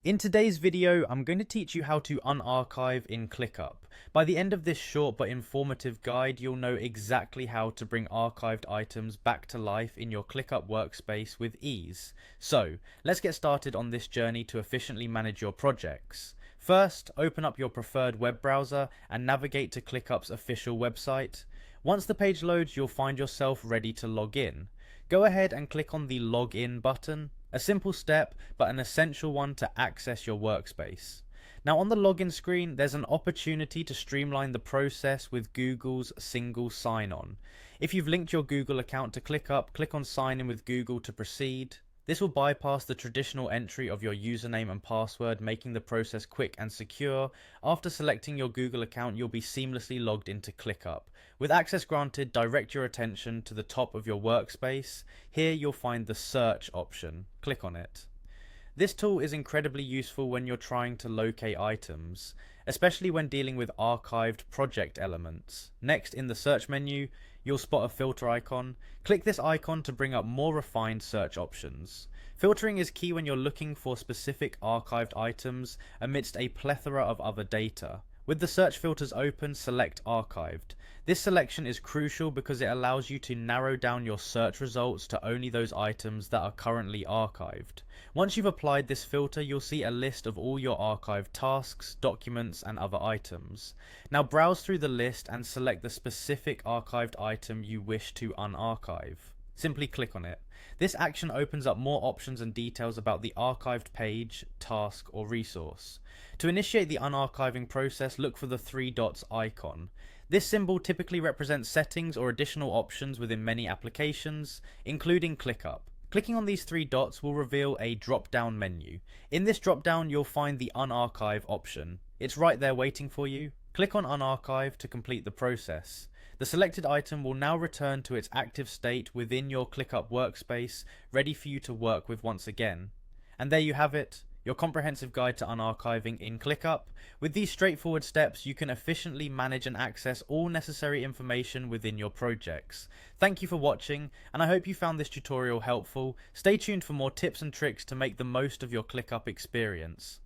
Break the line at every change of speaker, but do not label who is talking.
In today's video, I'm going to teach you how to unarchive in Clickup. By the end of this short but informative guide, you'll know exactly how to bring archived items back to life in your Clickup workspace with ease. So, let's get started on this journey to efficiently manage your projects. First, open up your preferred web browser and navigate to Clickup's official website. Once the page loads, you'll find yourself ready to log in. Go ahead and click on the Login button. A simple step, but an essential one to access your workspace. Now on the login screen, there's an opportunity to streamline the process with Google's single sign-on. If you've linked your Google account to ClickUp, click on Sign in with Google to proceed. This will bypass the traditional entry of your username and password, making the process quick and secure. After selecting your Google account, you'll be seamlessly logged into ClickUp. With access granted, direct your attention to the top of your workspace. Here you'll find the search option. Click on it. This tool is incredibly useful when you're trying to locate items, especially when dealing with archived project elements. Next, in the search menu, you'll spot a filter icon. Click this icon to bring up more refined search options. Filtering is key when you're looking for specific archived items amidst a plethora of other data. With the search filters open, select Archived. This selection is crucial because it allows you to narrow down your search results to only those items that are currently archived. Once you've applied this filter, you'll see a list of all your archived tasks, documents, and other items. Now browse through the list and select the specific archived item you wish to unarchive. Simply click on it. This action opens up more options and details about the archived page, task, or resource. To initiate the unarchiving process, look for the three dots icon. This symbol typically represents settings or additional options within many applications, including ClickUp. Clicking on these three dots will reveal a drop-down menu. In this drop-down, you'll find the Unarchive option. It's right there waiting for you. Click on Unarchive to complete the process. The selected item will now return to its active state within your ClickUp workspace, ready for you to work with once again. And there you have it, your comprehensive guide to unarchiving in ClickUp. With these straightforward steps, you can efficiently manage and access all necessary information within your projects. Thank you for watching, and I hope you found this tutorial helpful. Stay tuned for more tips and tricks to make the most of your ClickUp experience.